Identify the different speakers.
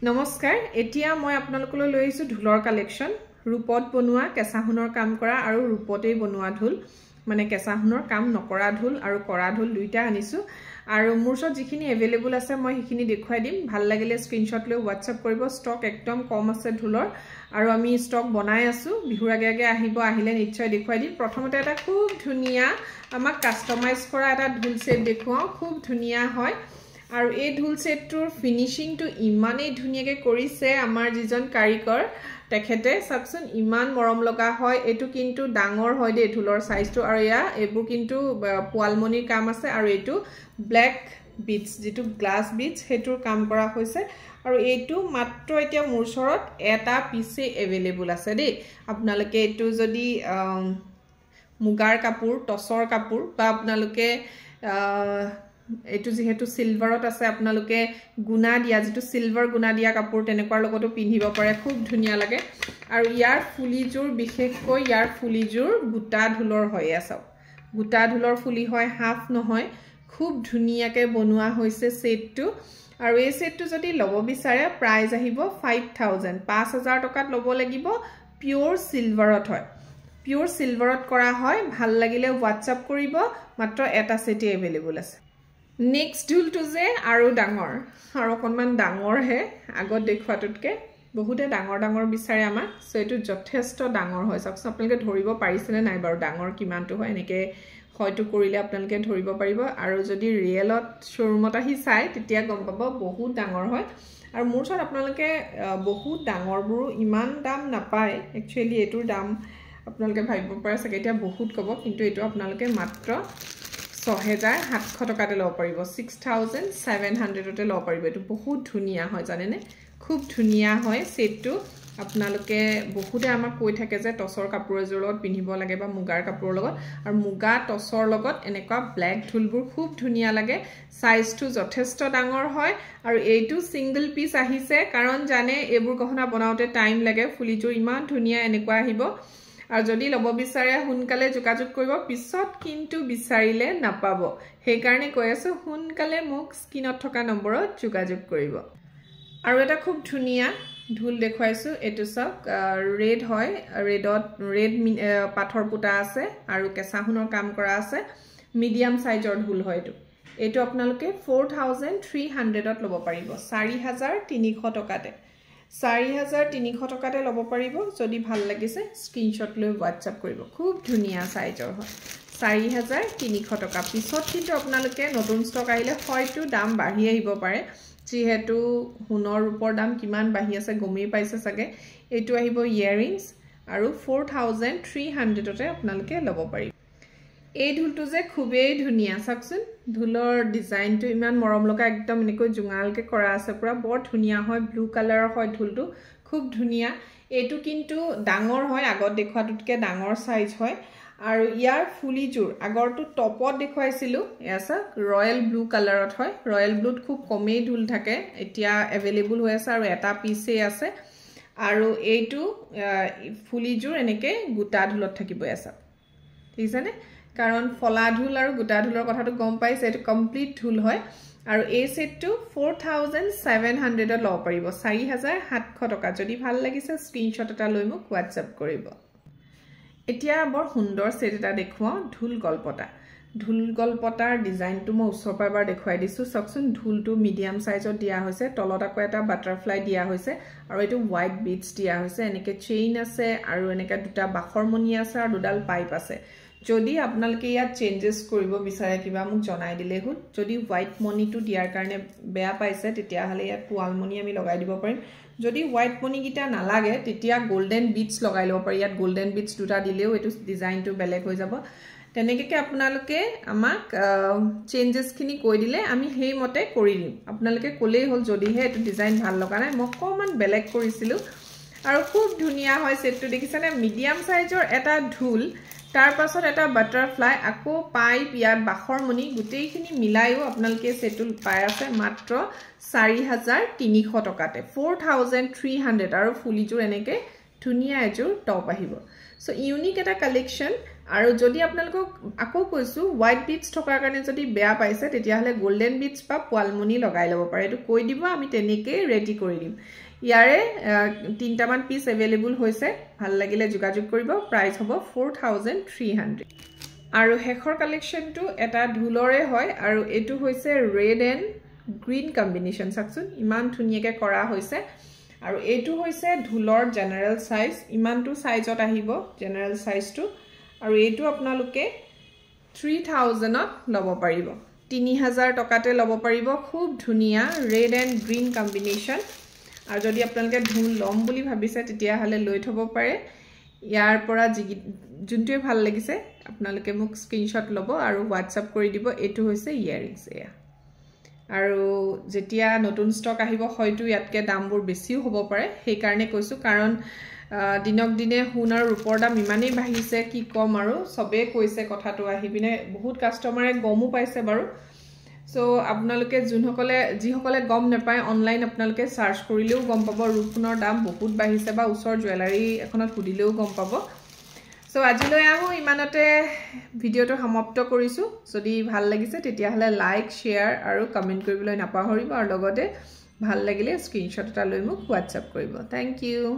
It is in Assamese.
Speaker 1: নমস্কাৰ এতিয়া মই আপোনালোকলৈ লৈ আহিছো ঢোলৰ কালেকশন ৰূপত বনোৱা কেঁচাহুনৰ কাম কৰা আৰু ৰূপতেই বনোৱা ঢোল মানে কেঁচাহুনৰ কাম নকৰা ঢোল আৰু কৰা ঢোল দুইটা আনিছো আৰু মোৰ ওচৰত যিখিনি अवेलेबल আছে মই সেইখিনি দেখুৱাই দিম ভাল লাগিলে স্ক্ৰিনশ্বট লৈ WhatsApp কৰিব ষ্টক একদম কম আছে ঢোলৰ আৰু আমি ষ্টক বনাই আছো বিহুৰ আগে আগে আহিলে নিশ্চয় দেখুৱাই দিম প্ৰথমতে এটা খুব ধুনিয়া আমাক কাস্টমাইজ কৰা এটা ঢোল সেট দেখুৱাও খুব ধুনিয়া হয় আৰু এই ঢোল সেটটোৰ ফিনিশিং টু ইমানেই ধুনিয়াকে কৰিছে আমাৰ যিজন কাৰিকৰ তেখেতে সাবসন ইমান মৰম লগা হয় এটো কিন্তু ডাঙৰ হয় দে ঢোলৰ সাইজটো আৰু ইয়া এবু কিন্তু পোৱালমনিৰ কাম আছে আৰু এটো ব্ল্যাক বিটস যেটো গ্লাস বিটস হেতুৰ কাম কৰা হৈছে আৰু এটো মাত্ৰ এতিয়া মোৰ ওচৰত এটা পিছে अवेलेबल আছে দে আপোনালোকে এটো যদি মুগাৰ কাপোৰ টসৰ কাপোৰ বা আপোনালোকে এটো যেহেতু সিলভাৰত আছে আপোনালোকে গুনা দিয়া যেটো সিলভাৰ গুনা দিয়া কাপোৰ তেনেকুৱাৰ লগতো পিন্ধিব পাৰে খুব ধুনিয়া লাগে আৰু ইয়াৰ ফুলিজোৰ বিশেষকৈ ইয়াৰ ফুলিজোৰ গুটা ঢোলৰ হয় আছে গুটা ঢোলৰ ফুলি হয় হাফ নহয় খুব ধুনিয়াকে বনোৱা হৈছে সেটটো আৰু এই সেটটো যদি লব বিচাৰে প্ৰাইস আহিব 5000 টকাত লব লাগিব পিওৰ সিলভাৰত হয় পিওৰ সিলভাৰত কৰা হয় ভাল লাগিলে WhatsApp কৰিব মাত্ৰ এটা সেটে अवेलेबल আছে नेक्स्ट ढोल तो जे आरो डांगर आरो कोनमान डांगर हे আগত দেখুৱাটোতকে বহুতে ডাঙৰ ডাঙৰ বিচাৰে আমাৰ সো এটো যথেষ্ট ডাঙৰ হয় সব আপোনালোকে ধৰিব পাৰিছেনে নাই বাৰু ডাঙৰ কিমানটো হয় এনেকে হয়তো কৰিলে আপোনালোকে ধৰিব পাৰিব আৰু যদি ৰিয়েলত শোৰুমত আহি চাই তেতিয়া গম পাব বহুত ডাঙৰ হয় আৰু মোৰ ওচৰত আপোনালোকে বহুত ডাঙৰবোৰ ইমান দাম নাপায় একচুয়ালি এটোৰ দাম আপোনালোকে ভাবিব পাৰে চাগে এতিয়া বহুত কব কিন্তু এটো আপোনালোকে মাত্ৰ 6700 টকাতে লব পাৰিব 6700 তে লব পাৰিব এটো বহুত ধুনিয়া হয় জানেনে খুব ধুনিয়া হয় সেটটো আপোনালোকে বহুতে আমাক কৈ থাকে যে টসৰ কাপোৰৰ জলত পিন্ধিব লাগে বা মুগাৰ কাপোৰৰ লগত আৰু মুগা টসৰ লগত এনেকুৱা ব্ল্যাক ঢোলবোৰ খুব ধুনিয়া লাগে সাইজটো যথেষ্ট ডাঙৰ হয় আৰু এইটো সিঙ্গল পিস আহিছে কাৰণ জানে এবোৰ গহনা বনাওতে টাইম লাগে ফুলিজোৰ ইমান ধুনিয়া এনেকুৱা আহিব আৰু যদি লব বিচাৰে হুনকালে যোগাযোগ কৰিব পিছত কিন্তু বিচাৰিলে নাপাব সেই কাৰণে কৈ আছো হুনকালে মোক স্ক্ৰিনত থকা নম্বৰত যোগাযোগ কৰিব আৰু এটা খুব ধুনিয়া ঢোল দেখুৱাইছো এটো সক ৰেড হয় ৰেডত ৰেড পাথৰ পুটা আছে আৰু কেঁচাহুনৰ কাম কৰা আছে মিডিয়াম সাইজৰ ঢোল হয় এটো আপোনালোকে 4300 ত লব পাৰিব 4300 টকাতে 4300 টকাতে লব পাৰিব যদি ভাল লাগিছে স্ক্ৰিনশ্বট লৈ WhatsApp কৰিব খুব ধুনিয়া সাইজৰ হয় 4300 টকা পিছত কিন্তু আপোনালোকে নতুন ষ্টক আহিলে হয়তো দাম বাঢ়ি আহিব পাৰে যেহেতু হুনৰ ৰূপৰ দাম কিমান বাঢ়ি আছে গমেই পাইছে সাগে এটো আহিব ইয়াৰিংস আৰু 4300 তে আপোনালোকে লব পাৰিব এই ঢোলটো যে খুবেই ধুনিয়া সাকচোন ঢোলৰ ডিজাইনটো ইমান মৰম লগা একদম এনেকৈ জুঙালকে কৰা আছে পুৰা বৰ ধুনিয়া হয় ব্লু কালাৰৰ হয় ঢোলটো খুব ধুনিয়া এটো কিন্তু ডাঙৰ হয় আগত দেখুৱাটোতকে ডাঙৰ সাইজ হয় আৰু ইয়াৰ ফুলিজোৰ আগৰটো টপত দেখুৱাইছিলো এসা ৰয়েল ব্লু কালাৰত হয় ৰয়েল ব্লুত খুব কমেই ঢোল থাকে এতিয়া अवेलेबल হৈ আছে আৰু এটা পিছে আছে আৰু এইটো ফুলিজোৰ এনেকে গুটা ঢোলত থাকিব এসা ঠিক আছে নে কাৰণ ফলা ঢোল আৰু গুটা ঢোলৰ কথাটো গম পাইছে এটো কমপ্লিট ঢোল হয় আৰু এই সেটটো 4700 ত লব পাৰিব 4700 টকা যদি ভাল লাগিছে স্ক্ৰিনশ্বট এটা লৈ মোক WhatsApp কৰিব এতিয়া বৰ সুন্দৰ সেট এটা দেখুৱাও ঢোল গলপটাৰ ডিজাইনটো মই ওচৰৰ পৰা এবাৰ দেখুৱাই দিছো সকচোন ঢোলটো মিডিয়াম সাইজত দিয়া হৈছে তলত আকৌ এটা বাটাৰফ্লাই দিয়া হৈছে আৰু এটো হোৱাইট বিটস দিয়া হৈছে এনেকে চেইন আছে আৰু এনেকা দুটা বাখৰমনি আছে আৰু দুডাল পাইপ আছে যদি আপোনালোকে ইয়াত চেঞ্জেস কৰিব বিচাৰে কিবা মোক জনাই দিলে হল যদি হোৱাইট মনিটো দিয়াৰ কাৰণে বেয়া পাইছে তেতিয়া হলে ইয়াত পোৱালমনি আমি লগাই দিব পাৰিম যদি হোৱাইট মনি গিটা নালাগে তেতিয়া গোল্ডেন বিটস লগাই লব পাৰি ইয়াত গোল্ডেন বিটস দুটা দিলেও এটো ডিজাইনটো বেলেগ হৈ যাব তেনেকে আপোনালোকে আমাক চেঞ্জেস খিনি কৈ দিলে আমি হেই মতে কৰি দিম আপোনালোকে কলেই হল যদি হে এটো ডিজাইন ভাল লগা নাই মই কমান বেলেগ কৰিছিলো আৰু খুব ধুনিয়া হয় সেটটো দেখিছানে মিডিয়াম সাইজৰ এটা ঢোল তাৰ পাছত এটা বাটাৰফ্লাই আকৌ পাইপ ইয়াত বাখৰমনি গুটেইখিনি মিলাইও আপোনালোকে সেটুল পাই আছে মাত্ৰ 4300 টকাতে 4300 আৰু ফুলিজোৰ এনেকে ধুনিয়া এজোৰ টপ আহিব সো ইউনিক এটা কালেকশন আৰু যদি আপোনালোকক আকৌ কৈছো হোৱাইট বিটস থকাৰ কাৰণে যদি বেয়া পাইছে তেতিয়াহলে গোল্ডেন বিটস বা পোৱালমণি লগাই ল'ব পাৰে এটো কৈ দিব আমি তেনেকৈ ৰেডি কৰি দিম ইয়াৰে 3টা মান পিস अवेलेबल হৈছে ভাল লাগিলে যোগাযোগ কৰিব প্ৰাইস হ'ব 4300 আৰু হেখৰ কালেকশনটো এটা ঢোলৰে হয় আৰু এটো হৈছে ৰেড এন্ড গ্ৰীন কম্বিনেশন সাকচোন ইমান ধুনিয়াকে কৰা হৈছে আৰু এটো হৈছে ঢোলৰ জেনাৰেল সাইজ ইমানটো সাইজত আহিব জেনাৰেল সাইজটো আৰু এটো আপোনালোকে 3000 ত লব পাৰিব 3000 টকাতে লব পাৰিব খুব ধুনিয়া ৰেড এন্ড গ্ৰীন কম্বিনেশন আৰু যদি আপোনালোকে ঢোল লম বুলি ভাবিছে তেতিয়া হলে লৈ থব পাৰে ইয়াৰ পৰা যোনটোৱে ভাল লাগিছে আপোনালোকে মোক স্ক্ৰিনশ্বট লব আৰু WhatsApp কৰি দিব এটো হৈছে ইয়াৰিংস এয়া আৰু যেতিয়া নতুন ষ্টক আহিব হয়তো ইয়াতকে দামবোৰ বেছিও হ'ব পাৰে সেই কাৰণে কৈছো কাৰণ দিনক দিনে সোণ আৰু ৰূপৰ দাম ইমানেই বাঢ়িছে কি কম আৰু সবে কৈছে কথাটো আহি পিনে বহুত কাস্টমাৰে গমো পাইছে বাৰু সো আপোনালোকে যিসকলে গম নাপায় অনলাইন আপোনালোকে সাৰ্চ কৰিলেও গম পাব ৰূপনৰ দাম বহুত বাঢ়িছে বা উছৰ জুৱেলাৰী এখনত খুদিলেও গম পাব সো আজিলৈ আহো ইমানতে ভিডিওটো সমাপ্ত কৰিছো যদি ভাল লাগিছে তেতিয়া হলে লাইক শেয়াৰ আৰু কমেন্ট কৰিবলৈ নাপাহৰিব আৰু লগতে ভাল লাগিলে স্ক্ৰিনশ্বট এটা লৈ মোক WhatsApp কৰিব থ্যাংক ইউ